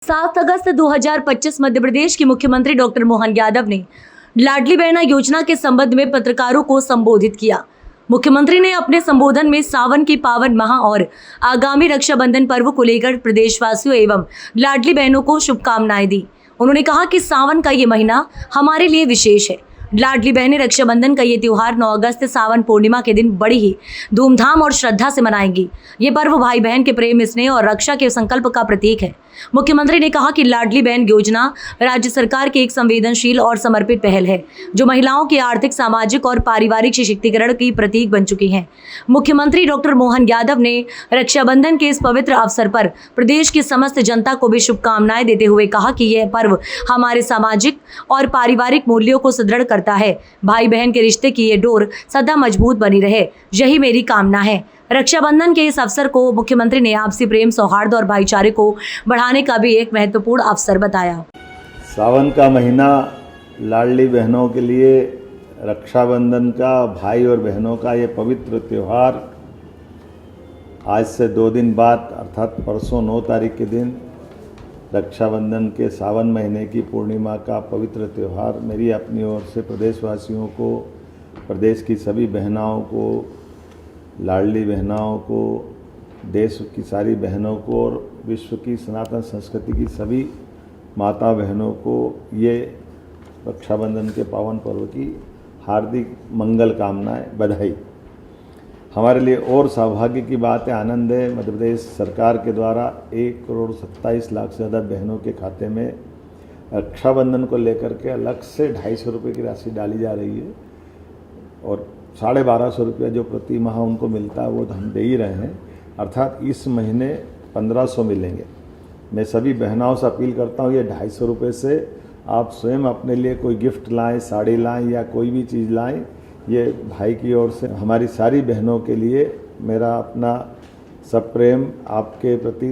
7 अगस्त 2025 मध्य प्रदेश के मुख्यमंत्री डॉक्टर मोहन यादव ने लाडली बहना योजना के संबंध में पत्रकारों को संबोधित किया। मुख्यमंत्री ने अपने संबोधन में सावन की पावन माह और आगामी रक्षाबंधन पर्व को लेकर प्रदेशवासियों एवं लाडली बहनों को शुभकामनाएं दी। उन्होंने कहा कि सावन का ये महीना हमारे लिए विशेष है। लाडली बहनें रक्षाबंधन का ये त्योहार 9 अगस्त सावन पूर्णिमा के दिन बड़ी ही धूमधाम और श्रद्धा से मनाएंगी। ये पर्व भाई बहन के प्रेम, स्नेह और रक्षा के संकल्प का प्रतीक है। मुख्यमंत्री ने कहा कि लाडली बहन योजना राज्य सरकार की एक संवेदनशील और समर्पित पहल है, जो महिलाओं के आर्थिक, सामाजिक और पारिवारिक सशक्तिकरण की प्रतीक बन चुकी है। मुख्यमंत्री डॉक्टर मोहन यादव ने रक्षाबंधन के इस पवित्र अवसर पर प्रदेश की समस्त जनता को भी शुभकामनाएं देते हुए कहा कि यह पर्व हमारे सामाजिक और पारिवारिक मूल्यों को सुदृढ़ करता है। भाई बहन के रिश्ते की ये डोर सदा मजबूत बनी रहे, यही मेरी कामना है। रक्षाबंधन के इस अवसर को मुख्यमंत्री ने आपसी प्रेम, सौहार्द और भाईचारे को बढ़ाने का भी एक महत्वपूर्ण अवसर बताया। सावन का महीना लाडली बहनों के लिए रक्षाबंधन का, भाई और बहनों का ये पवित्र त्यौहार आज से 2 दिन बाद अर्थात परसों 9 तारीख के दिन रक्षाबंधन के सावन महीने की पूर्णिमा का पवित्र त्यौहार मेरी अपनी ओर से प्रदेशवासियों को, प्रदेश की सभी बहनाओं को, लाडली बहनाओं को, देश की सारी बहनों को और विश्व की सनातन संस्कृति की सभी माता बहनों को ये रक्षाबंधन के पावन पर्व की हार्दिक मंगल कामनाएं, बधाई। हमारे लिए और सौभाग्य की बात है, आनंद है, मध्य प्रदेश सरकार के द्वारा 1,27,00,000 से ज़्यादा बहनों के खाते में रक्षाबंधन को लेकर के अलग से 250 रुपये की राशि डाली जा रही है और 1,250 रुपये जो प्रति माह उनको मिलता है वो तो हम दे ही रहे हैं, अर्थात इस महीने 1,500 मिलेंगे। मैं सभी बहनाओं से अपील करता हूँ, ये 250 रुपये से आप स्वयं अपने लिए कोई गिफ्ट लाएं, साड़ी लाएं या कोई भी चीज़ लाएं। ये भाई की ओर से हमारी सारी बहनों के लिए मेरा अपना सब प्रेम आपके प्रति,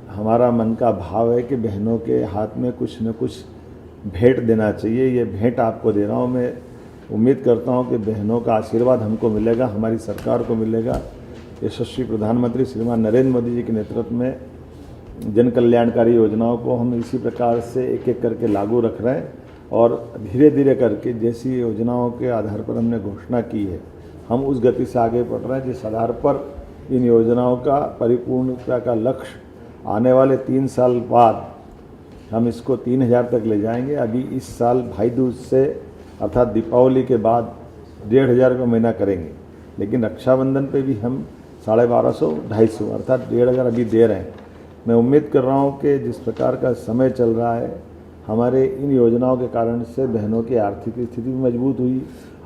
हमारा मन का भाव है कि बहनों के हाथ में कुछ न कुछ भेंट देना चाहिए। ये भेंट आपको दे रहा हूँ। मैं उम्मीद करता हूं कि बहनों का आशीर्वाद हमको मिलेगा, हमारी सरकार को मिलेगा। यशस्वी प्रधानमंत्री श्रीमान नरेंद्र मोदी जी के नेतृत्व में जन कल्याणकारी योजनाओं को हम इसी प्रकार से एक एक करके लागू रख रहे हैं और धीरे धीरे करके जैसी योजनाओं के आधार पर हमने घोषणा की है, हम उस गति से आगे बढ़ रहे हैं जिस आधार पर इन योजनाओं का परिपूर्णता का लक्ष्य आने वाले 3 साल बाद हम इसको 3,000 तक ले जाएंगे। अभी इस साल भाई दूज से अर्थात दीपावली के बाद 1,500 रुपये महीना करेंगे, लेकिन रक्षाबंधन पे भी हम 1,250, 250 अर्थात 1,500 अभी दे रहे हैं। मैं उम्मीद कर रहा हूँ कि जिस प्रकार का समय चल रहा है, हमारे इन योजनाओं के कारण से बहनों की आर्थिक स्थिति भी मजबूत हुई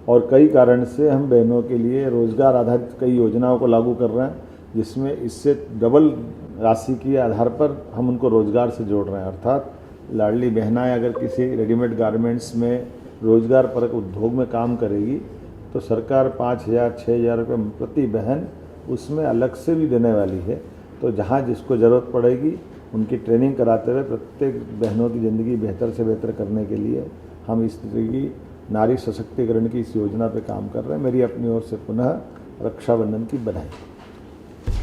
और कई कारण से हम बहनों के लिए रोजगार आधारित कई योजनाओं को लागू कर रहे हैं, जिसमें इससे डबल राशि के आधार पर हम उनको रोजगार से जोड़ रहे हैं। अर्थात लाडली बहनाएँ अगर किसी रेडीमेड गारमेंट्स में रोजगार परक उद्योग में काम करेगी तो सरकार 5,000, 6,000 रुपये प्रति बहन उसमें अलग से भी देने वाली है। तो जहाँ जिसको ज़रूरत पड़ेगी उनकी ट्रेनिंग कराते हुए प्रत्येक बहनों की ज़िंदगी बेहतर से बेहतर करने के लिए हम इस तरह की नारी सशक्तिकरण की इस योजना पर काम कर रहे हैं। मेरी अपनी ओर से पुनः रक्षाबंधन की बधाई।